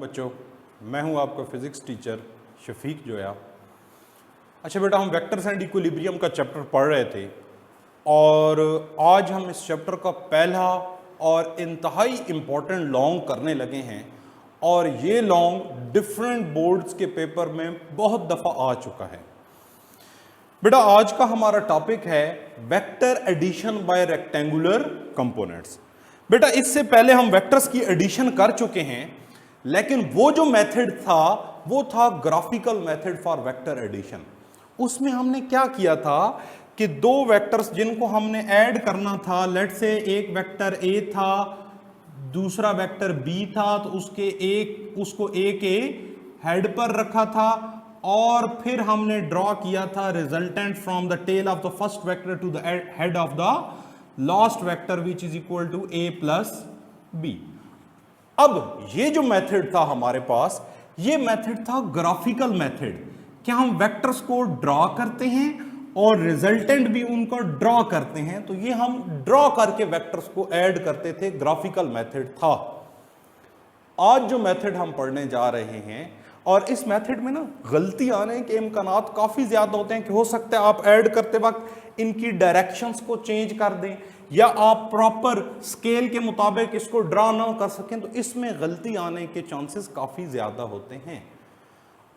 बच्चों, मैं हूं आपका फिजिक्स टीचर शफीक जोया। अच्छा बेटा, हम वेक्टर्स एंड इक्विलिब्रियम का चैप्टर पढ़ रहे थे और आज हम इस चैप्टर का पहला और इंतहाई इम्पोर्टेंट लॉन्ग करने लगे हैं और ये लॉन्ग डिफरेंट बोर्ड्स के पेपर में बहुत दफ़ा आ चुका है। बेटा आज का हमारा टॉपिक है vector addition by rectangular components. बेटा इससे पहले हम वेक्टर्स की एडिशन कर चुके हैं, लेकिन वो जो मेथड था वो था graphical method for vector addition. उसमें हमने क्या किया था कि दो वेक्टर्स जिनको हमने ऐड करना था, लेट से एक वेक्टर ए था, दूसरा वेक्टर बी था, तो उसको ए के हेड पर रखा था और फिर हमने ड्रॉ किया था resultant from the tail of the first vector to the head of the last vector which is equal to A plus B. अब ये जो मेथड था हमारे पास, ये मेथड था ग्राफिकल मेथड। क्या हम वेक्टर्स को ड्रॉ करते हैं और रिजल्टेंट भी उनको ड्रॉ करते हैं, तो ये हम ड्रॉ करके वेक्टर्स को ऐड करते थे, ग्राफिकल मेथड था। आज जो मेथड हम पढ़ने जा रहे हैं, और इस मेथड में ना गलती आने के इम्कानात काफ़ी ज़्यादा होते हैं कि हो सकता है आप ऐड करते वक्त इनकी डायरेक्शंस को चेंज कर दें या आप प्रॉपर स्केल के मुताबिक इसको ड्रा ना कर सकें, तो इसमें गलती आने के चांसेस काफ़ी ज़्यादा होते हैं।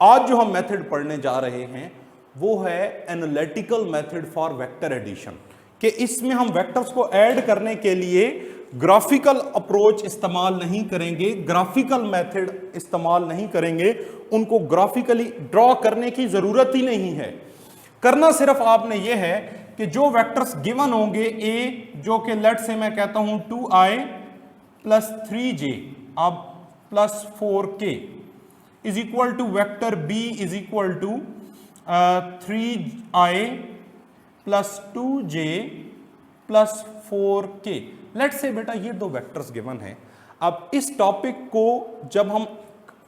आज जो हम मेथड पढ़ने जा रहे हैं वो है analytical method for vector addition, कि इसमें हम वेक्टर्स को ऐड करने के लिए ग्राफिकल अप्रोच इस्तेमाल नहीं करेंगे, ग्राफिकल मेथड इस्तेमाल नहीं करेंगे, उनको ग्राफिकली ड्रॉ करने की जरूरत ही नहीं है। करना सिर्फ आपने ये है कि जो वेक्टर्स गिवन होंगे ए, जो कि लेट से मैं कहता हूं 2i प्लस 3j अब plus 4k is equal to vector B is equal to 3i plus 2j plus 4k। Let say बेटा ये दो वेक्टर्स गिवन हैं। अब इस टॉपिक को जब हम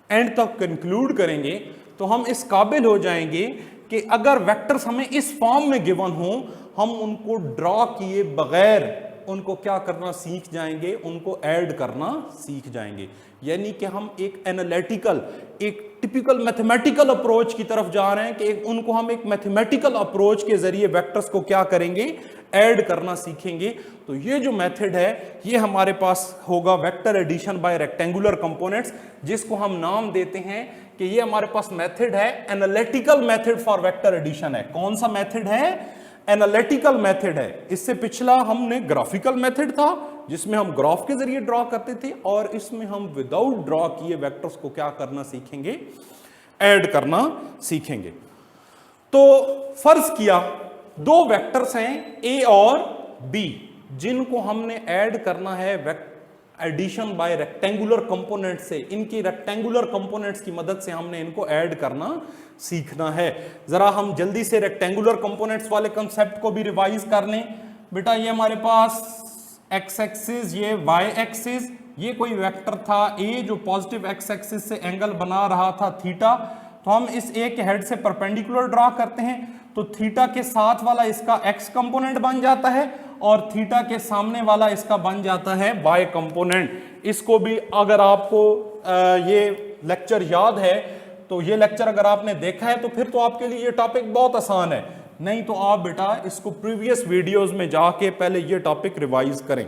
एंड तक कंक्लूड करेंगे तो हम इस काबिल हो जाएंगे कि अगर वेक्टर्स हमें इस फॉर्म में गिवन हो, हम उनको ड्रॉ किए बगैर उनको क्या करना सीख जाएंगे, उनको ऐड करना सीख जाएंगे। यानी कि हम एक एनालिटिकल, एक टिपिकल मैथमेटिकल अप्रोच की तरफ जा रहे हैं कि उनको हम एक मैथमेटिकल अप्रोच के जरिए वेक्टर्स को क्या करेंगे, ऐड करना सीखेंगे। तो ये जो मेथड है ये हमारे पास होगा vector addition by rectangular components, जिसको हम नाम देते हैं कि ये हमारे पास मेथड है analytical method for vector addition है। कौन सा मेथड है? एनालिटिकल मेथड है। इससे पिछला हमने ग्राफिकल मेथड था जिसमें हम ग्राफ के जरिए ड्रॉ करते थे, और इसमें हम विदाउट ड्रॉ किए वेक्टर्स को क्या करना सीखेंगे, ऐड करना सीखेंगे। तो फर्ज किया दो वेक्टर्स हैं ए और बी, जिनको हमने ऐड करना है एडिशन बाय रेक्टेंगुलर कंपोनेंट से। इनकी रेक्टेंगुलर कंपोनेंट्स की मदद से हमने इनको ऐड करना सीखना है। जरा हम जल्दी से रेक्टेंगुलर कंपोनेंट्स वाले कंसेप्ट को भी रिवाइज कर लें। बेटा ये हमारे पास एक्स एक्सिस, ये वाई एक्सिस, ये कोई वेक्टर था ए जो पॉजिटिव एक्स एक्सिस से एंगल बना रहा था थीटा। तो हम इस ए के हेड से परपेंडिकुलर ड्रॉ करते हैं, तो थीटा के साथ वाला इसका एक्स कंपोनेंट बन जाता है और थीटा के सामने वाला इसका बन जाता है वाई कंपोनेंट। इसको भी अगर आपको ये लेक्चर याद है, तो ये लेक्चर अगर आपने देखा है तो फिर तो आपके लिए ये टॉपिक बहुत आसान है। नहीं तो आप बेटा इसको प्रीवियस वीडियोस में जाके पहले ये टॉपिक रिवाइज करें।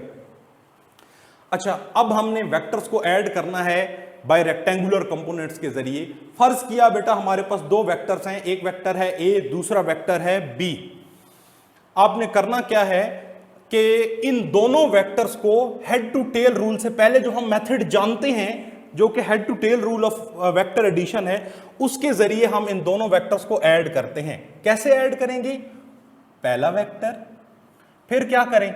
अच्छा, अब हमने वेक्टर्स को ऐड करना है बाय रेक्टेंगुलर कंपोनेंट्स के जरिए। फर्ज किया बेटा हमारे पास दो वेक्टर्स हैं, एक वेक्टर है ए, दूसरा वेक्टर है बी। आपने करना क्या है कि इन दोनों वेक्टर्स को हेड टू टेल रूल से, पहले जो हम मेथड जानते हैं जो कि head to tail rule of vector addition है, उसके जरिए हम इन दोनों वेक्टर्स को ऐड करते हैं। कैसे ऐड करेंगे? पहला वेक्टर, फिर क्या करें,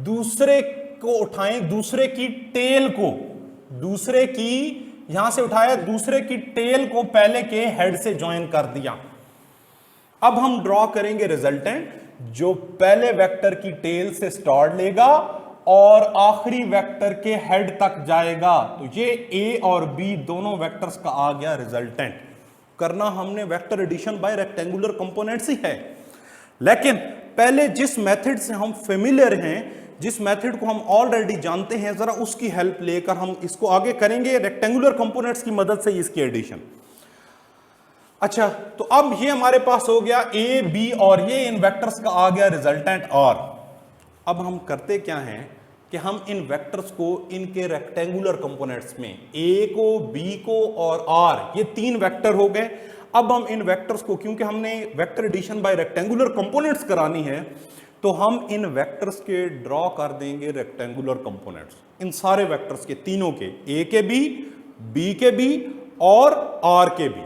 दूसरे को उठाएं, दूसरे की टेल को, दूसरे की यहां से उठाया, दूसरे की टेल को पहले के हेड से ज्वाइन कर दिया। अब हम ड्रॉ करेंगे रिजल्टेंट, जो पहले वेक्टर की टेल से स्टार्ट लेगा और आखिरी वेक्टर के हेड तक जाएगा। तो ये ए और बी दोनों वेक्टर्स का आ गया रिजल्टेंट। करना हमने vector addition by rectangular components ही है, लेकिन पहले जिस मेथड से हम फेमिलियर हैं जिस मेथड को हम ऑलरेडी जानते हैं, जरा उसकी हेल्प लेकर हम इसको आगे करेंगे रेक्टेंगुलर कंपोनेंट्स की मदद से इसकी एडिशन। अच्छा, तो अब ये हमारे पास हो गया ए बी और ये इन वेक्टर्स का आ गया रिजल्टेंट आर। अब हम करते क्या हैं कि हम इन वेक्टर्स को इनके रेक्टेंगुलर कंपोनेंट्स में ए को, बी को और आर, ये तीन वेक्टर हो गए। अब हम इन वेक्टर्स को, क्योंकि हमने vector addition by rectangular components करानी है, तो हम इन वेक्टर्स के ड्रॉ कर देंगे रेक्टेंगुलर कंपोनेंट्स, इन सारे वेक्टर्स के, तीनों के, ए के भी, बी के भी और आर के भी।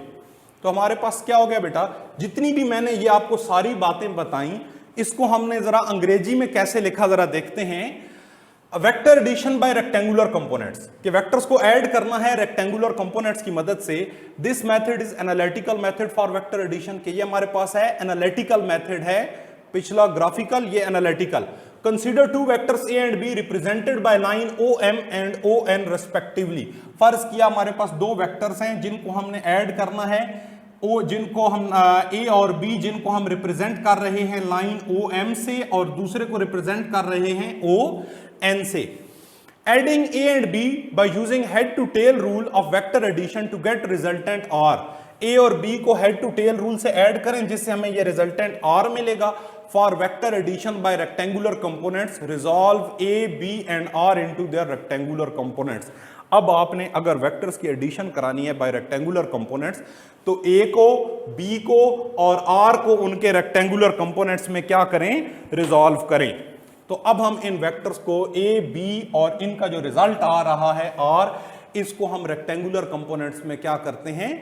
तो हमारे पास क्या हो गया बेटा, जितनी भी मैंने ये आपको सारी बातें बताई, इसको हमने जरा अंग्रेजी में कैसे लिखा जरा देखते हैं। Vector addition by rectangular components, कि वेक्टर्स को ऐड करना है रेक्टेंगुलर कंपोनेंट्स की मदद से। This method is analytical method for vector addition, के ये हमारे पास है एनालिटिकल मेथड है, पिछला ग्राफिकल, ये analytical. Consider two vectors A and B represented by line O M and O N respectively. फर्ज किया हमारे पास दो वेक्टर्स हैं जिनको हमने ऐड करना है, ओ जिनको हम ए और बी जिनको हम रिप्रेजेंट कर रहे हैं लाइन ओ एम से, और दूसरे को रिप्रेजेंट कर रहे हैं ओ एन से। Adding A and B by using head to tail rule of vector addition to get resultant R. A और बी को हेड टू टेल रूल से ऐड करें जिससे हमें ये रिजल्टेंट आर मिलेगा। For vector addition by rectangular components resolve A B and R into their rectangular components. अब आपने अगर वेक्टर्स की एडिशन करानी है बाय रेक्टेंगुलर कंपोनेंट्स, तो ए को, बी को और आर को उनके रेक्टेंगुलर कंपोनेंट्स में क्या करें, रिजॉल्व करें। तो अब हम इन वेक्टर्स को ए, बी और इनका जो रिजल्ट आ रहा है आर, इसको हम रेक्टेंगुलर कंपोनेंट्स में क्या करते हैं,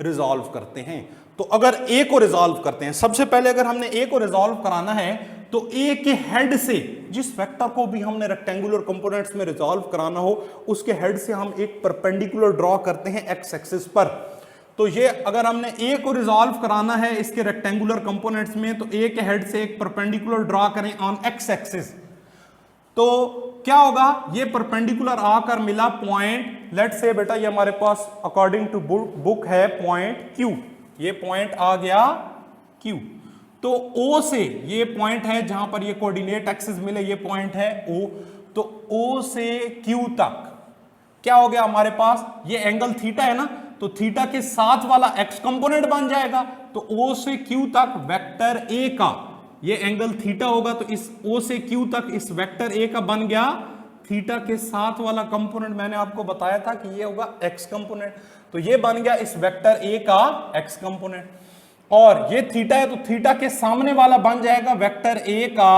रिजॉल्व करते हैं। तो अगर ए को रिजॉल्व करते हैं, सबसे पहले अगर हमने ए को रिजॉल्व कराना है तो ए के हेड से, जिस वेक्टर को भी हमने रेक्टेंगुलर कंपोनेंट्स में रिजॉल्व कराना हो, उसके हेड से हम एक परपेंडिकुलर ड्रॉ करते हैं एक्स एक्सिस पर। तो ये अगर हमने ए को रिजॉल्व कराना है इसके रेक्टेंगुलर कंपोनेंट्स में, तो ए के हेड से एक परपेंडिकुलर ड्रॉ करें ऑन एक्स एक्सिस। तो क्या होगा, ये परपेंडिकुलर आकर मिला पॉइंट, लेट्स से बेटा ये हमारे पास अकॉर्डिंग टू बुक है पॉइंट क्यू, ये पॉइंट आ गया क्यू। तो ओ से, ये पॉइंट है जहां पर ये कोऑर्डिनेट एक्सिस मिले, ये पॉइंट है ओ। तो ओ से क्यू तक क्या हो गया हमारे पास, ये एंगल थीटा है ना, तो थीटा के साथ वाला एक्स कंपोनेंट बन जाएगा। तो ओ से क्यू तक वेक्टर ए का ये एंगल थीटा होगा, तो इस ओ से क्यू तक इस वेक्टर ए का बन गया थीटा के साथ वाला कंपोनेंट। मैंने आपको बताया था कि ये होगा एक्स कंपोनेंट, तो ये बन गया इस वेक्टर ए का एक्स कंपोनेंट। और ये थीटा है, तो थीटा के सामने वाला बन जाएगा वेक्टर ए का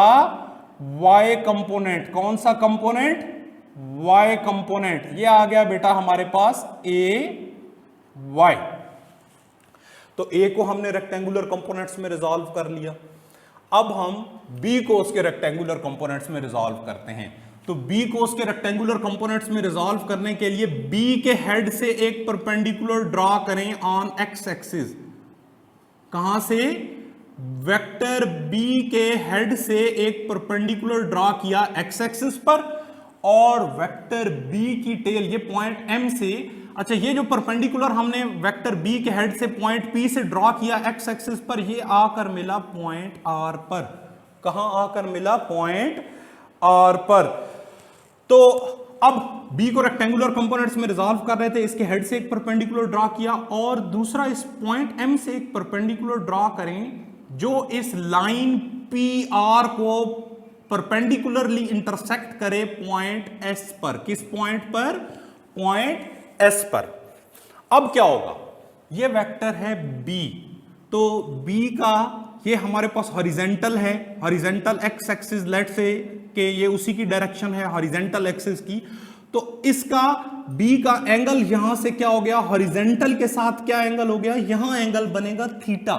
वाई कंपोनेंट। कौन सा कंपोनेंट, वाई कंपोनेंट। ये आ गया बेटा हमारे पास ए वाई। तो ए को हमने रेक्टेंगुलर कंपोनेंट्स में रिजॉल्व कर लिया। अब हम बी को उसके रेक्टेंगुलर कंपोनेंट्स में रिजॉल्व करते हैं। तो बी को उसके रेक्टेंगुलर कंपोनेंट्स में रिजॉल्व करने के लिए बी के हेड से एक परपेंडिकुलर ड्रॉ करें ऑन एक्स एक्सिस। कहां से, वेक्टर बी के हेड से एक परपेंडिकुलर ड्रॉ किया एक्स एक्सिस पर, और वेक्टर बी की टेल ये पॉइंट एम से, अच्छा ये जो परपेंडिकुलर हमने वेक्टर बी के हेड से पॉइंट पी से ड्रॉ किया एक्स एक्सिस पर, ये आकर मिला पॉइंट आर पर। कहां आकर मिला, पॉइंट आर पर। तो अब बी को रेक्टेंगुलर कंपोनेंट्स में रिजॉल्व कर रहे थे, इसके हेड से एक परपेंडिकुलर ड्रॉ किया, और दूसरा इस पॉइंट एम से एक परपेंडिकुलर ड्रॉ करें जो इस लाइन पी आर को परपेंडिकुलरली इंटरसेक्ट करे पॉइंट एस पर। किस पॉइंट पर, पॉइंट एस पर। अब क्या होगा, ये वेक्टर है बी, तो बी का ये हमारे पास हॉरिजेंटल है, हॉरिजेंटल एक्स एक्सिस, लेट से कि ये उसी की डायरेक्शन है हॉरिजेंटल एक्सिस की। तो इसका बी का एंगल यहां से क्या हो गया, हॉरिजेंटल के साथ क्या एंगल हो गया, यहां एंगल बनेगा थीटा,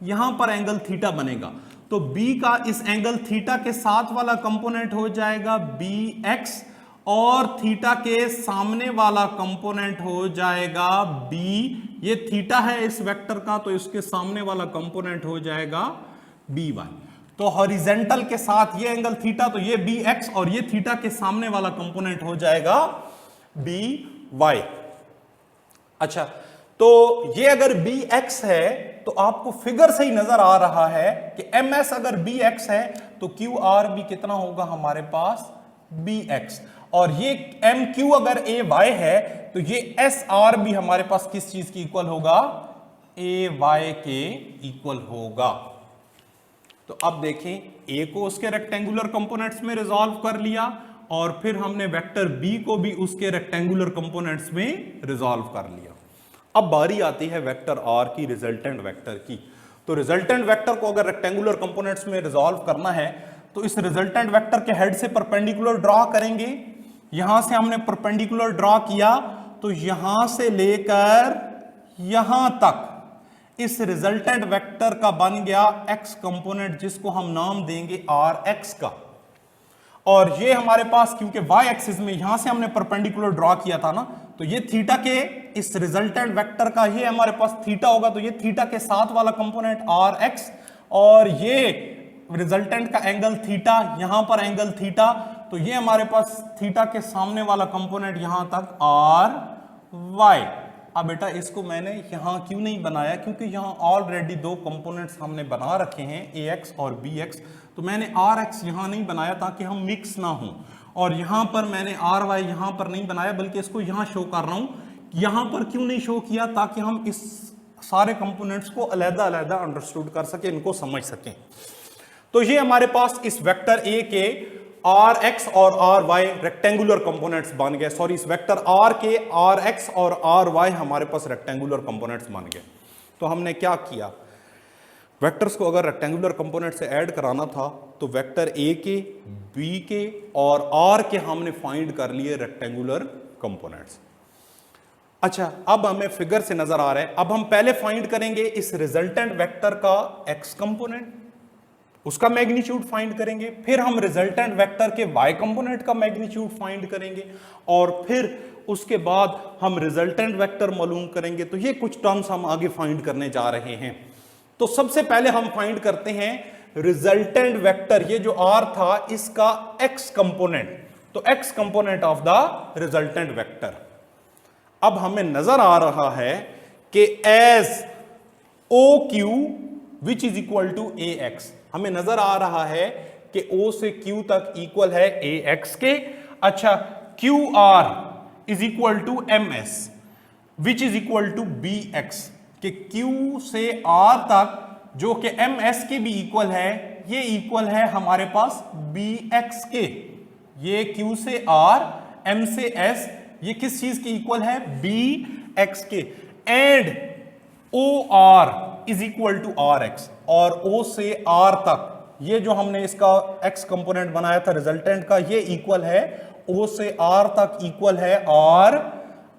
यहां पर एंगल थीटा बनेगा। तो बी का इस एंगल थीटा के साथ वाला कंपोनेंट हो जाएगा बी एक्स, और थीटा के सामने वाला कंपोनेंट हो जाएगा बी। ये थीटा है इस वेक्टर का, तो इसके सामने वाला कंपोनेंट हो जाएगा बी वाई। तो हॉरिजेंटल के साथ ये एंगल थीटा, तो ये बी एक्स, और ये थीटा के सामने वाला कंपोनेंट हो जाएगा बी वाई। अच्छा, तो ये अगर बी एक्स है तो आपको फिगर से ही नजर आ रहा है कि ms अगर bx है तो qr भी कितना होगा हमारे पास bx, और ये mq अगर ay है तो ये sr भी हमारे पास किस चीज की इक्वल होगा, ay के इक्वल होगा। तो अब देखें a को उसके रेक्टेंगुलर कंपोनेंट्स में रिजॉल्व कर लिया और फिर हमने वेक्टर b को भी उसके रेक्टेंगुलर कंपोनेंट्स में रिजॉल्व कर लिया। अब बारी आती है वेक्टर r की रिजल्टेंट वेक्टर की। तो रिजल्टेंट वेक्टर को अगर रेक्टेंगुलर कंपोनेंट्स में रिजॉल्व करना है तो इस रिजल्टेंट वेक्टर के हेड से परपेंडिकुलर ड्रॉ करेंगे। यहां से हमने परपेंडिकुलर ड्रॉ किया तो यहां से लेकर यहां तक इस रिजल्टेंट वेक्टर का बन गया x कंपोनेंट, जिसको हम नाम देंगे rx का। और ये हमारे पास क्योंकि y एक्सिस में यहां से हमने परपेंडिकुलर ड्रॉ किया था ना, तो ये थीटा के इस रिजल्टेंट वेक्टर का ये हमारे पास थीटा होगा, तो ये थीटा के साथ वाला कंपोनेंट rx, और ये रिजल्टेंट का एंगल थीटा, यहां पर एंगल थीटा, तो ये हमारे पास थीटा के सामने वाला कंपोनेंट यहां तक ry। अब बेटा इसको मैंने यहां क्यों नहीं बनाया, क्योंकि यहां ऑलरेडी दो कंपोनेंट्स हमने बना रखे हैं ax और bx, तो मैंने rx यहां नहीं बनाया ताकि हम मिक्स ना हो, और यहां पर मैंने ry यहां पर नहीं बनाया बल्कि इसको यहां शो कर रहा हूं। यहां पर क्यों नहीं शो किया, ताकि हम इस सारे कंपोनेंट्स को अलग-अलग अंडरस्टूड कर सके, इनको समझ सकें। तो ये हमारे पास इस वेक्टर a के rx और ry रेक्टेंगुलर कंपोनेंट्स बन गए, सॉरी इस वेक्टर r के rx और ry हमारे पास रेक्टेंगुलर कंपोनेंट्स बन गए। तो हमने क्या किया, वेक्टर्स को अगर रेक्टेंगुलर कंपोनेंट से ऐड कराना था तो वेक्टर a के, b के और r के हमने फाइंड कर लिए रेक्टेंगुलर कंपोनेंट्स। अच्छा, अब हमें फिगर से नजर आ रहा है, अब हम पहले फाइंड करेंगे इस रिजल्टेंट वेक्टर का x कंपोनेंट, उसका मैग्नीट्यूड फाइंड करेंगे, फिर हम रिजल्टेंट वेक्टर के y कंपोनेंट का मैग्नीट्यूड फाइंड करेंगे, और फिर उसके बाद हम रिजल्टेंट वेक्टर मालूम करेंगे। तो ये कुछ टर्म्स हम आगे फाइंड करने जा रहे हैं। तो सबसे पहले हम फाइंड करते हैं रिजल्टेंट वेक्टर, ये जो r था इसका x कंपोनेंट, तो x component of the resultant vector. अब हमें नजर आ रहा है कि as OQ which is equal to AX, हमें नजर आ रहा है कि O से Q तक इक्वल है AX के। अच्छा, QR is equal to MS which is equal to BX, कि Q से R तक जो कि MS के भी इक्वल है, ये इक्वल है हमारे पास BX के। ये Q से R, M से S, ये किस चीज के इक्वल है, BX के। And OR is equal to RX, और O से R तक ये जो हमने इसका X कंपोनेंट बनाया था रिजल्टेंट का, ये इक्वल है O से R तक इक्वल है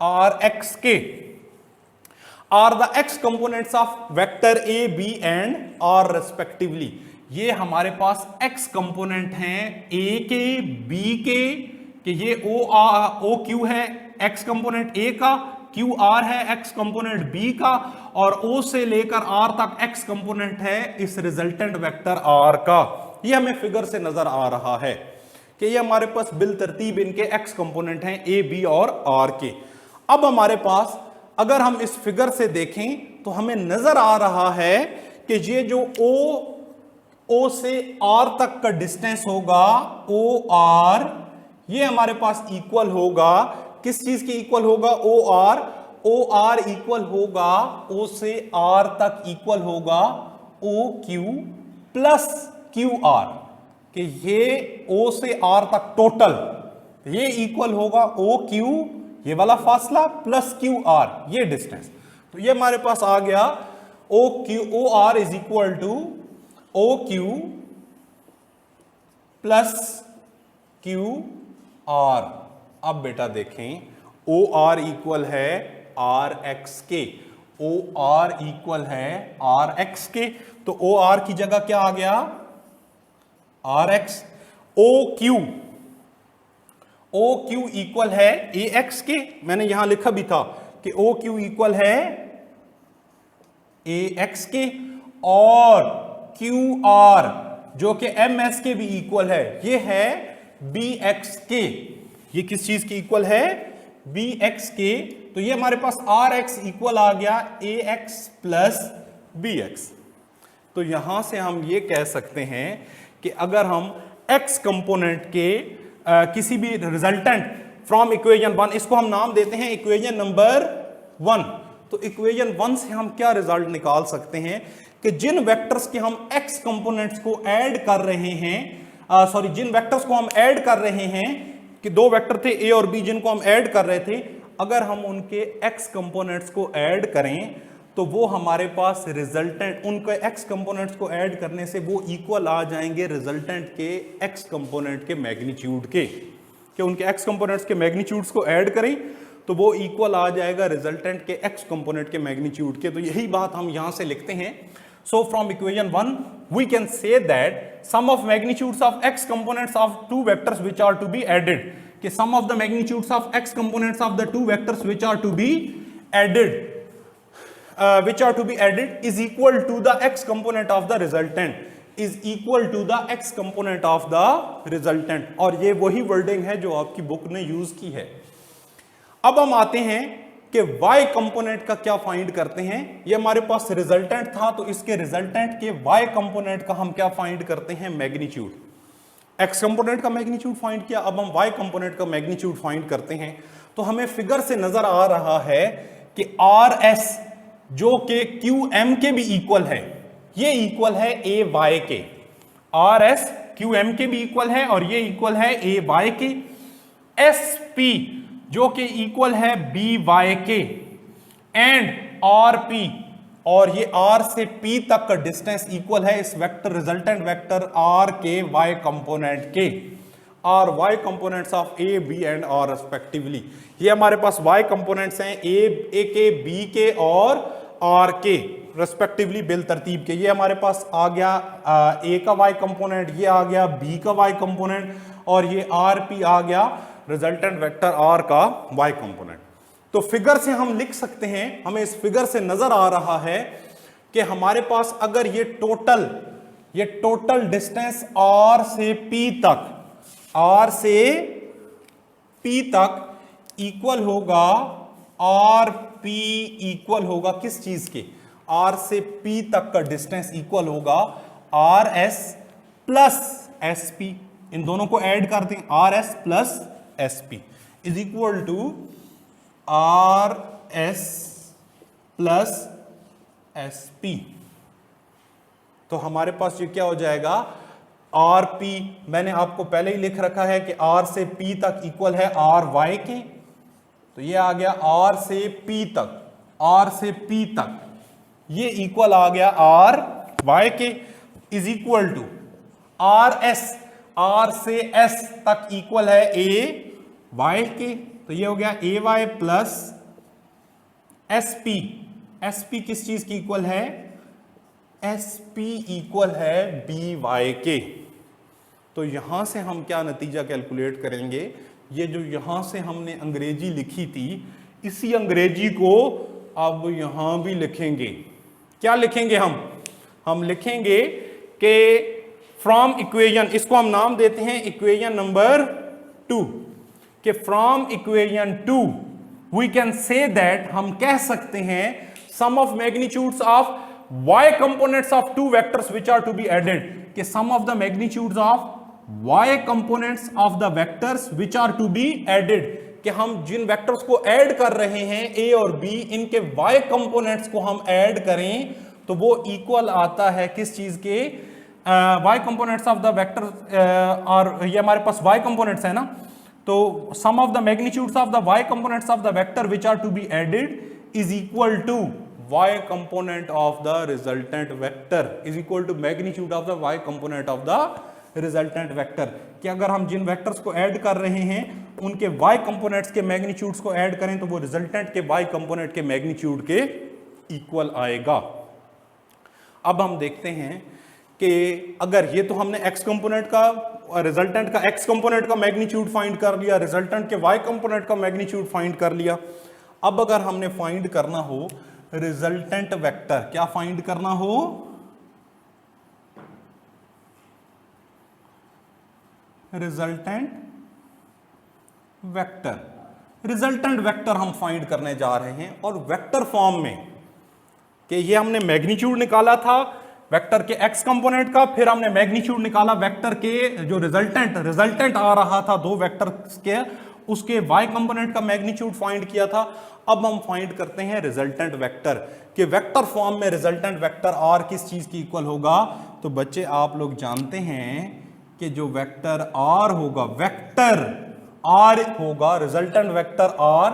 RX के। Are the x components of vector a b and r respectively. ये हमारे पास x कंपोनेंट हैं a के, b के, कि ये o q है x कंपोनेंट a का, q r है x कंपोनेंट b का, और o से लेकर r तक x कंपोनेंट है इस रिजल्टेंट वेक्टर r का। ये हमें फिगर से नजर आ रहा है कि ये हमारे पास बिल तरतीब इनके x कंपोनेंट हैं a b और r के। अब हमारे पास अगर हम इस फिगर से देखें तो हमें नजर आ रहा है कि ये जो O से R तक का डिस्टेंस होगा OR, ये हमारे पास इक्वल होगा किस चीज के इक्वल होगा, OR इक्वल होगा O से R तक इक्वल होगा OQ प्लस QR, कि ये O से R तक टोटल ये इक्वल होगा OQ, ये वाला फासला, प्लस QR, ये डिस्टेंस। तो ये हमारे पास आ गया OR is equal to OQ plus QR। अब बेटा देखें OR इक्वल है RX के, OR इक्वल है RX के, तो OR की जगह क्या आ गया RX। OQ इक्वल है AX के, मैंने यहां लिखा भी था कि OQ इक्वल है AX के, और QR जो कि MS के भी इक्वल है, ये है BX के। ये किस चीज के इक्वल है, BX के। तो ये हमारे पास RX इक्वल आ गया AX प्लस bx। तो यहां से हम ये कह सकते हैं कि अगर हम x कंपोनेंट के किसी भी रिजल्टेंट फ्रॉम इक्वेशन 1, इसको हम नाम देते हैं इक्वेशन नंबर 1, तो इक्वेशन 1 से हम क्या रिजल्ट निकाल सकते हैं कि जिन वेक्टर्स के हम x कंपोनेंट्स को ऐड कर रहे हैं, जिन वेक्टर्स को हम ऐड कर रहे हैं कि दो वेक्टर थे a और b जिनको हम ऐड कर रहे थे, अगर हम उनके x कंपोनेंट्स को ऐड करें तो वो हमारे पास रिजल्टेंट, उनके x कंपोनेंट्स को ऐड करने से वो इक्वल आ जाएंगे रिजल्टेंट के x कंपोनेंट के मैग्नीट्यूड के, कि उनके x कंपोनेंट्स के मैग्नीट्यूड्स को ऐड करें तो वो इक्वल आ जाएगा रिजल्टेंट के x कंपोनेंट के मैग्नीट्यूड के। तो यही बात हम यहां से लिखते हैं। So from equation 1 we can say that sum of magnitudes of x components of two vectors which are to be added, कि sum of the magnitudes of x components of the two vectors which are to be added which are to be added is equal to the x component of the resultant, is equal to the x component of the resultant। और ये वही wording है जो आपकी book ने use की है। अब हम आते हैं कि y कंपोनेंट का क्या फाइंड करते हैं। ये हमारे पास रिजल्टेंट था, तो इसके रिजल्टेंट के y कंपोनेंट का हम क्या फाइंड करते हैं, मैग्नीट्यूड। x कंपोनेंट का मैग्नीट्यूड फाइंड किया, अब हम y कंपोनेंट का मैग्नीट्यूड फाइंड करते हैं। तो हमें फिगर से नजर आ रहा है कि RS जो कि QM के भी इक्वल है, ये इक्वल है AY के। RS QM के भी इक्वल है और ये इक्वल है AY के। SP जो कि इक्वल है BY के, एंड RP, और ये R से P तक का डिस्टेंस इक्वल है इस वेक्टर, रिजल्टेंट वेक्टर R के Y कंपोनेंट के, और Y components of A, B and R respectively. ये हमारे पास Y कंपोनेंट्स हैं A के, B के और R के रेस्पेक्टिवली बिल तरतीब के। ये हमारे पास आ गया A का Y कंपोनेंट, ये आ गया B का Y कंपोनेंट, और ये RP आ गया रिजल्टेंट वेक्टर R का Y कंपोनेंट। तो फिगर से हम लिख सकते हैं, हमें इस फिगर से नजर आ रहा है कि हमारे पास अगर ये टोटल डिस्टेंस R से P तक इक्वल होगा, RP इक्वल होगा किस चीज के, R से P तक का डिस्टेंस इक्वल होगा RS प्लस SP। इन दोनों को ऐड कर दें, RS plus SP is equal to RS plus SP। तो हमारे पास ये क्या हो जाएगा, RP मैंने आपको पहले ही लिख रखा है कि R से P तक इक्वल है RY के, तो ये आ गया R से P तक, ये इक्वल आ गया RY के, is equal to RS, R से S तक इक्वल है AY के, तो ये हो गया AY प्लस SP किस चीज की इक्वल है, SP इक्वल है BY के। तो यहां से हम क्या नतीजा कैलकुलेट करेंगे, ये जो यहां से हमने अंग्रेजी लिखी थी, इसी अंग्रेजी को अब यहां भी लिखेंगे। क्या लिखेंगे हम लिखेंगे कि फ्रॉम इक्वेशन, इसको हम नाम देते हैं इक्वेशन नंबर 2, कि from equation 2 we can say that, हम कह सकते हैं sum of magnitudes of y components of two vectors which are to be added, कि sum of the magnitudes of y components of the vectors which are to be added, कि हम जिन vectors को add कर रहे हैं a और b, इनके y components को हम ऐड करें तो वो इक्वल आता है किस चीज के, y components of the vector, और ये हमारे पास y कंपोनेंट्स है ना, तो sum of the magnitudes of the y components of the vector which are to be added is equal to y component of the resultant vector is equal to magnitude of the y component of the resultant vector, कि अगर हम जिन vectors को add कर रहे हैं उनके y components के magnitudes को ऐड करें तो वो रिजल्टेंट के y कंपोनेंट के मैग्नीट्यूड के इक्वल आएगा। अब हम देखते हैं कि अगर ये तो हमने x कंपोनेंट का, रिजल्टेंट का x कंपोनेंट का मैग्नीट्यूड फाइंड कर लिया, रिजल्टेंट के y कंपोनेंट का मैग्नीट्यूड फाइंड कर लिया। अब अगर हमने फाइंड करना हो रिजल्टेंट वेक्टर, क्या फाइंड करना हो, रिजल्टेंट वेक्टर हम फाइंड करने जा रहे हैं, और वेक्टर फॉर्म में कि ये हमने मैग्नीट्यूड निकाला था वेक्टर के x कंपोनेंट का, फिर हमने मैग्नीट्यूड निकाला वेक्टर के जो रिजल्टेंट आ रहा था दो वेक्टर के, उसके y कंपोनेंट का मैग्नीट्यूड फाइंड किया था। अब हम फाइंड करते हैं रिजल्टेंट वेक्टर कि वेक्टर फॉर्म में रिजल्टेंट वेक्टर r किस चीज की इक्वल होगा। तो बच्चे आप लोग जानते हैं कि जो वेक्टर r होगा, वेक्टर r होगा, रिजल्टेंट वेक्टर r,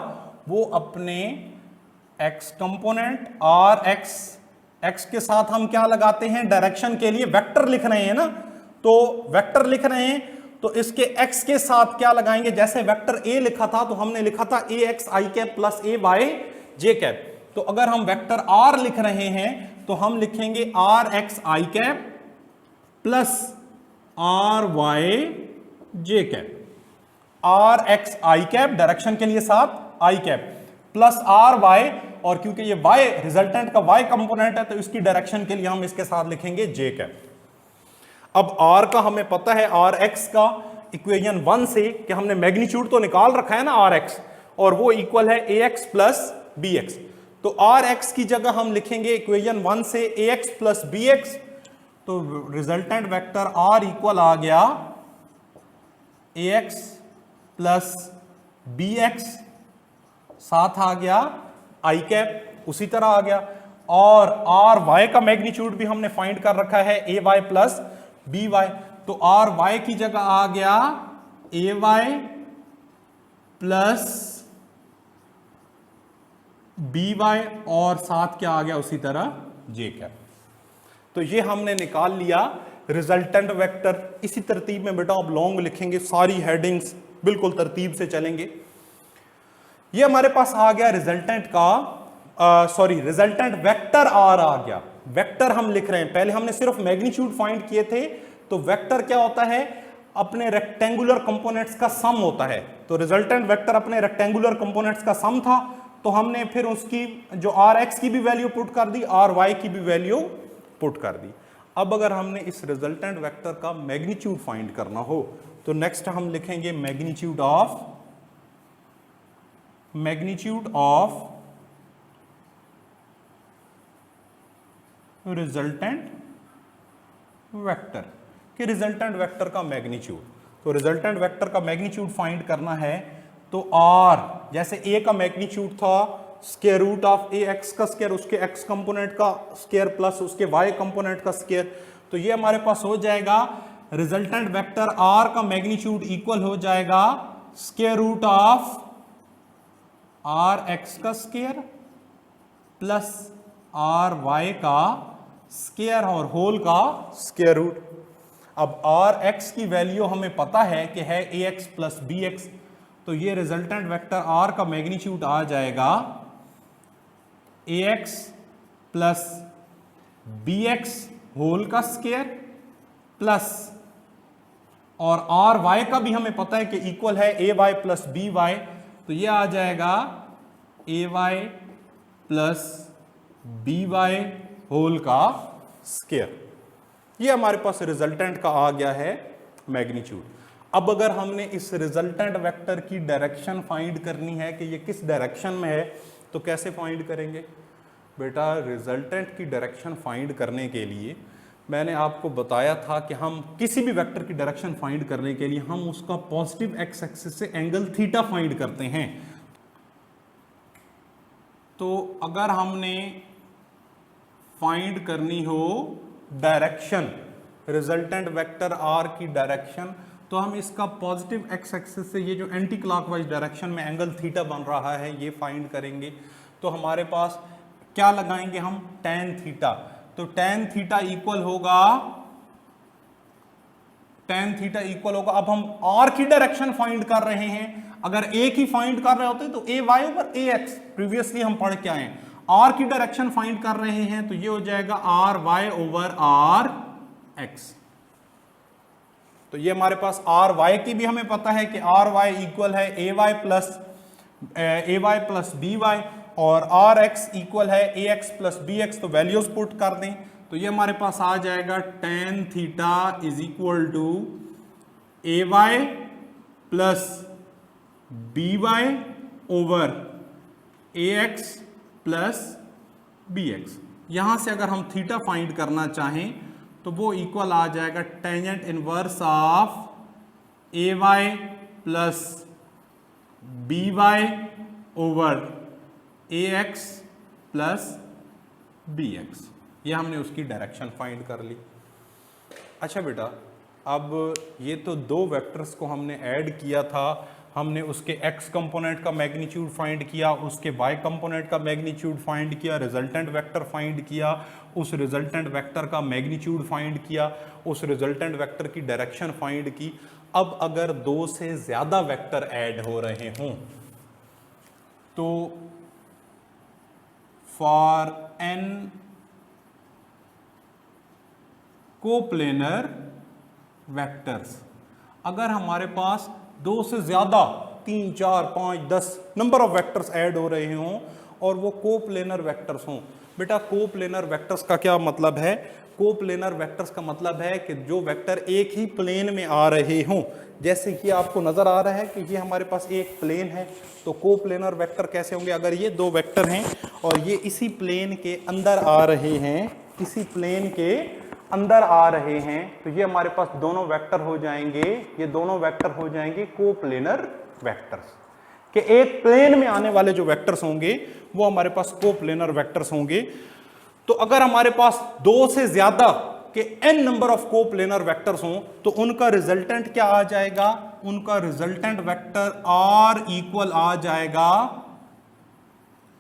वो अपने x कंपोनेंट r x के साथ हम क्या लगाते हैं, डायरेक्शन के लिए वेक्टर लिख रहे हैं ना, तो वेक्टर लिख रहे हैं तो इसके x के साथ क्या लगाएंगे, जैसे वेक्टर a लिखा था तो हमने लिखा था ax i cap plus ay j cap. तो अगर हम वेक्टर r लिख रहे हैं तो हम लिखेंगे rx i cap plus ry j cap, rx i cap direction के लिए साथ i कैप प्लस ry, और क्योंकि ये y रिजल्टेंट का y कंपोनेंट है तो इसकी डायरेक्शन के लिए हम इसके साथ लिखेंगे j कैप। अब r का हमें पता है, rx का इक्वेशन 1 से कि हमने मैग्नीट्यूड तो निकाल रखा है ना rx, और वो इक्वल है ax प्लस bx। तो rx की जगह हम लिखेंगे इक्वेशन 1 से ax प्लस bx, तो रिजल्टेंट वेक्टर r इक्वल आ गया ax प्लस bx, साथ आ गया i कैप उसी तरह आ गया, और ry का मैग्नीट्यूड भी हमने फाइंड कर रखा है ay प्लस by, तो ry की जगह आ गया ay प्लस by, और साथ क्या आ गया उसी तरह j कैप। तो ये हमने निकाल लिया रिजल्टेंट वेक्टर। इसी तरतीब में बेटा आप लॉन्ग लिखेंगे, सारी हेडिंग्स बिल्कुल तरतीब से चलेंगे। ये हमारे पास आ गया रिजल्टेंट का रिजल्टेंट वेक्टर r आ गया। वेक्टर हम लिख रहे हैं, पहले हमने सिर्फ मैग्नीट्यूड फाइंड किए थे, तो वेक्टर क्या होता है, अपने रेक्टेंगुलर कंपोनेंट्स का सम होता है। तो रिजल्टेंट वेक्टर अपने रेक्टेंगुलर कंपोनेंट्स का सम था, तो हमने फिर उसकी जो rx की भी वैल्यू पुट कर दी, ry की भी वैल्यू पुट कर दी। अब अगर हमने इस रिजल्टेंट वेक्टर का मैग्नीट्यूड फाइंड करना हो तो नेक्स्ट हम लिखेंगे मैग्नीट्यूड ऑफ रिजल्टेंट वेक्टर, कि रिजल्टेंट वेक्टर का मैग्नीट्यूड। तो रिजल्टेंट वेक्टर का मैग्नीट्यूड फाइंड करना है तो r, जैसे a का मैग्नीट्यूड था स्क्वायर रूट ऑफ ax का स्क्वायर, उसके x कंपोनेंट का स्क्वायर प्लस उसके y कंपोनेंट का स्क्वायर, तो ये हमारे पास हो जाएगा रिजल्टेंट वेक्टर r का मैग्नीट्यूड इक्वल हो जाएगा स्क्वायर रूट ऑफ rx का स्क्वायर प्लस ry का स्क्वायर और होल का स्क्वायर रूट। अब rx की वैल्यू हमें पता है कि है ax प्लस bx, तो ये रिजल्टेंट वेक्टर r का मैग्नीट्यूड आ जाएगा ax प्लस bx होल का स्क्वायर प्लस, और ry का भी हमें पता है कि इक्वल है ay प्लस by, तो ये आ जाएगा ay प्लस by होल का स्क्वायर। ये हमारे पास रिजल्टेंट का आ गया है मैग्नीट्यूड। अब अगर हमने इस रिजल्टेंट वेक्टर की डायरेक्शन फाइंड करनी है कि ये किस डायरेक्शन में है, तो कैसे फाइंड करेंगे बेटा। रिजल्टेंट की डायरेक्शन फाइंड करने के लिए मैंने आपको बताया था कि हम किसी भी वेक्टर की डायरेक्शन फाइंड करने के लिए हम उसका पॉजिटिव एक्स एक्सिस से एंगल थीटा फाइंड करते हैं। तो अगर हमने फाइंड करनी हो डायरेक्शन, रिजल्टेंट वेक्टर आर की डायरेक्शन, तो हम इसका पॉजिटिव एक्स एक्सिस से ये जो एंटी क्लॉकवाइज डायरेक्शन में एंगल थीटा बन रहा है ये फाइंड करेंगे। तो हमारे पास क्या लगाएंगे हम, tan थीटा। तो tan थीटा इक्वल होगा, अब हम r की डायरेक्शन फाइंड कर रहे हैं। अगर a की फाइंड कर रहे होते तो ay ओवर ax, प्रीवियसली हम पढ़ के आए। r की डायरेक्शन फाइंड कर रहे हैं तो ये हो जाएगा ry ओवर rx। तो ये हमारे पास ry की भी हमें पता है कि ry इक्वल है ay प्लस by, और rx इक्वल है ax प्लस bx। तो वैल्यूज पुट कर दें तो ये हमारे पास आ जाएगा tan theta is equal to ay plus by over ax plus bx। यहां से अगर हम थीटा फाइंड करना चाहें तो वो इक्वल आ जाएगा tangent inverse of A Y plus B Y over A X plus B X. ये हमने उसकी डायरेक्शन फाइंड कर ली। अच्छा बेटा, अब ये तो दो वेक्टर्स को हमने ऐड किया था, हमने उसके x कंपोनेंट का मैग्नीट्यूड फाइंड किया, उसके y कंपोनेंट का मैग्नीट्यूड फाइंड किया, रिजल्टेंट वेक्टर फाइंड किया, उस रिजल्टेंट वेक्टर का मैग्नीट्यूड फाइंड किया, उस रिजल्टेंट वेक्टर की डायरेक्शन फाइंड की। अब अगर दो से ज्यादा वेक्टर ऐड हो रहे हों तो फॉर n कोप्लेनर वेक्टर्स, अगर हमारे पास दो से ज्यादा 3, 4, 5, 10 नंबर ऑफ वेक्टर्स ऐड हो रहे हों और वो कोप्लेनर वेक्टर्स हों। बेटा कोप्लेनर वेक्टर्स का क्या मतलब है? कोप्लेनर वेक्टर्स का मतलब है कि जो वेक्टर एक ही प्लेन में आ रहे हों। जैसे कि आपको नजर आ रहा है कि ये हमारे पास एक प्लेन है, तो कोप्लेनर वेक्टर कैसे होंगे? अगर ये दो वेक्टर हैं और ये इसी प्लेन के अंदर आ रहे हैं, इसी प्लेन के अंदर आ रहे हैं, तो ये हमारे पास दोनों वेक्टर हो जाएंगे, ये दोनों वेक्टर हो जाएंगे कोप्लेनर वेक्टर्स। कि एक प्लेन में आने वाले जो वेक्टर्स होंगे वो हमारे पास कोप्लेनर वेक्टर्स होंगे। तो अगर हमारे पास दो से ज्यादा के n number of coplanar vectors हों तो उनका रिजल्टेंट क्या आ जाएगा? उनका रिजल्टेंट वेक्टर r इक्वल आ जाएगा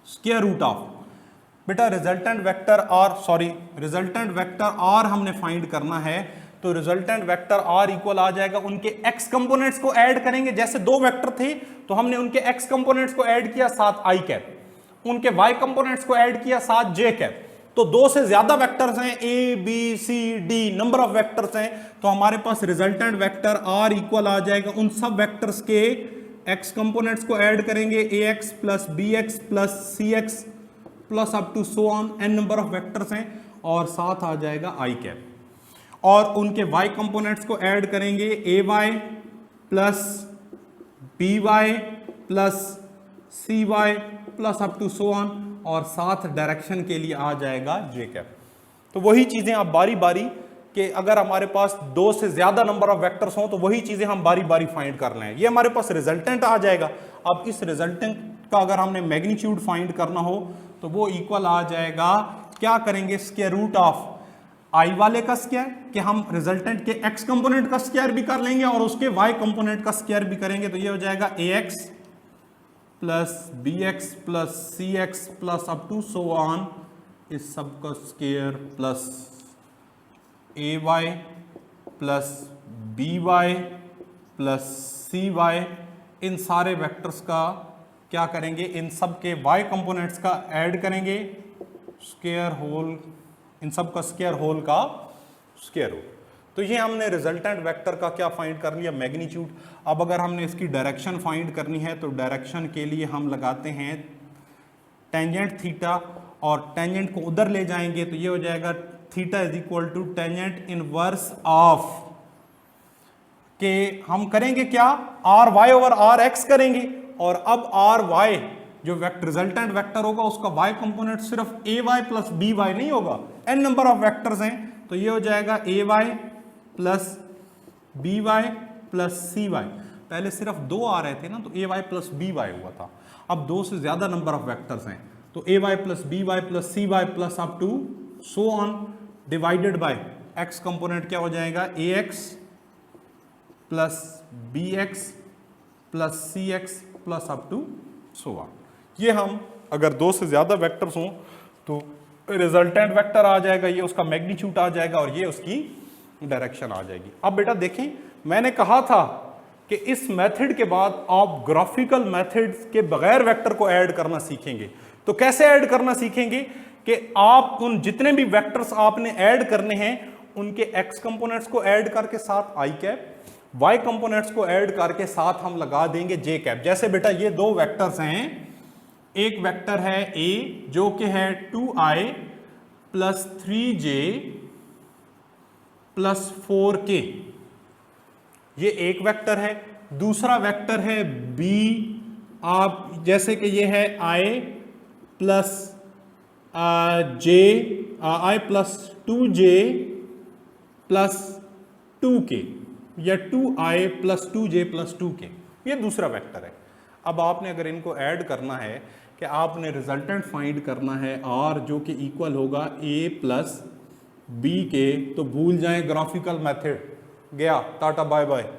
स्क्वायर रूट ऑफ, बेटा resultant vector resultant vector r हमने फाइंड करना है, तो रिजल्टेंट वेक्टर r इक्वल आ जाएगा, उनके x कंपोनेंट्स को ऐड करेंगे। जैसे दो वेक्टर थे तो हमने उनके x कंपोनेंट्स को ऐड किया साथ i कैप, उनके y कंपोनेंट्स को ऐड किया साथ j कैप। तो दो से ज्यादा वेक्टर्स हैं, a b c d number of vectors हैं, तो हमारे पास रिजल्टेंट वेक्टर r इक्वल आ जाएगा, उन सब वेक्टर्स के x कंपोनेंट्स को ऐड करेंगे, ax plus bx plus cx plus up to so on, n number of vectors हैं, और साथ आ जाएगा i कैप। और उनके y कंपोनेंट्स को ऐड करेंगे, ay plus by plus cy plus up to so on, और साथ डायरेक्शन के लिए आ जाएगा j कैप। तो वही चीजें आप बारी बारी के, अगर हमारे पास दो से ज्यादा नंबर ऑफ वेक्टर्स हों तो वही चीजें हम बारी बारी फाइंड कर लें। ये हमारे पास रिजल्टेंट आ जाएगा। अब इस रिजल्टेंट का अगर हमने मैग्नीट्यूड फाइंड करना हो तो वो इक्वल आ जाएगा, क्या करेंगे? स्क्वायर रूट ऑफ आई वाले का स्क्वायर, कि हम रिजल्टेंट के x कंपोनेंट का स्क्वायर भी कर लेंगे और उसके y कंपोनेंट का स्क्वायर भी करेंगे, तो ये हो जाएगा ax plus bx plus cx plus up to so on, इस सब का square plus ay plus by plus cy, इन सारे वेक्टर्स का क्या करेंगे? इन सब के y कंपोनेंट्स का ऐड करेंगे, स्क्वायर होल, इन सब का स्क्वायर होल का स्क्वायर रूट। तो ये हमने रिजल्टेंट वेक्टर का क्या फाइंड कर लिया? मैग्नीट्यूड। अब अगर हमने इसकी डायरेक्शन फाइंड करनी है तो डायरेक्शन के लिए हम लगाते हैं टेंजेंट थीटा, और टेंजेंट को उधर ले जाएंगे तो ये हो जाएगा theta is equal to tangent inverse of, के हम करेंगे क्या? R Y over R X करेंगे, और अब आर वाई जो रिजल्टेंट वेक्टर होगा उसका y कंपोनेंट सिर्फ ay प्लस by नहीं होगा, n नंबर ऑफ वेक्टर्स हैं, तो ये हो जाएगा ay plus by plus cy। पहले सिर्फ दो आ रहे थे ना, तो ay प्लस by हुआ था। अब दो से ज्यादा नंबर ऑफ वेक्टर्स हैं तो ay plus by plus cy plus up to so on, divided by x component क्या हो जाएगा? ax plus bx plus cx plus up to so on. ये हम अगर दो से ज्यादा वेक्टर्स हों तो रिजल्टेंट वेक्टर आ जाएगा, ये उसका मैग्नीट्यूड आ जाएगा और ये उसकी डायरेक्शन आ जाएगी। अब बेटा देखें, मैंने कहा था कि इस मेथड के बाद आप ग्राफिकल मेथड्स के बगैर वेक्टर को ऐड करना सीखेंगे। तो कैसे ऐड करना सीखेंगे? कि आप उन जितने भी वेक्टर्स आपने ऐड करने हैं उनके x कंपोनेंट्स को ऐड करके साथ i कैप, y कंपोनेंट्स को ऐड करके साथ हम लगा देंगे j कैप। जैसे बेटा ये दो वेक्टर्स हैं, एक वेक्टर है a जो कि है 2i plus 3j plus 4k, ये एक वेक्टर है। दूसरा वेक्टर है b, आप जैसे कि ये है i plus J I plus 2j plus 2k या 2i plus 2j plus 2k, ये दूसरा वेक्टर है। अब आपने अगर इनको ऐड करना है कि आपने रिजल्टेंट फाइंड करना है r जो कि इक्वल होगा a प्लस बी के, तो भूल जाएं ग्राफिकल मेथड, गया टाटा बाय बाय।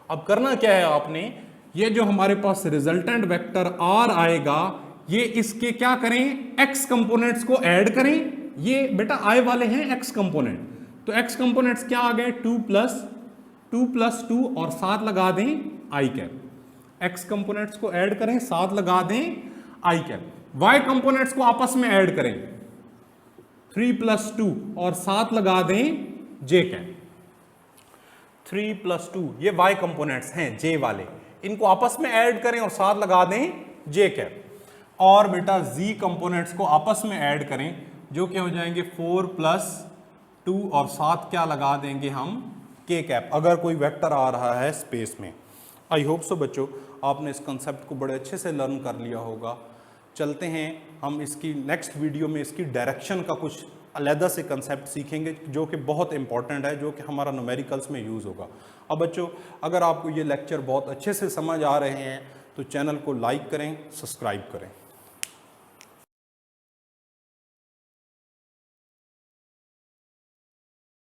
अब करना क्या है आपने, ये जो हमारे पास रिजल्टेंट वेक्टर r आएगा, ये इसके क्या करें, x कंपोनेंट्स को ऐड करें। ये बेटा i वाले हैं x कंपोनेंट, तो x कंपोनेंट्स क्या आ गए, 2 प्लस 2 और साथ लगा दें i कैप। x कंपोनेंट्स को ऐड करें, साथ लगा दें i कैप। y कंपोनेंट्स को आपस में ऐड करें, 3 प्लस 2 और साथ लगा दें j कैप। 3 प्लस 2 ये y कंपोनेंट्स हैं j वाले, इनको आपस में ऐड करें और साथ लगा दें j कैप। और बेटा z कंपोनेंट्स को आपस में ऐड करें, जो कि हो जाएंगे 4 प्लस 2 और साथ क्या लगा देंगे हम k कैप, अगर कोई वेक्टर आ रहा है स्पेस में। आई होप सो बच्चों आपने इस कंसेप्ट को बड़े अच्छे से लर्न कर लिया होगा। चलते हैं हम इसकी नेक्स्ट वीडियो में इसकी डायरेक्शन का कुछ अलग से कंसेप्ट सीखेंगे, जो कि बहुत इंपॉर्टेंट है, जो कि हमारा न्यूमेरिकल्स में यूज़ होगा। अब बच्चों अगर आपको ये लेक्चर बहुत अच्छे से समझ आ रहे हैं तो चैनल को लाइक करें, सब्सक्राइब करें।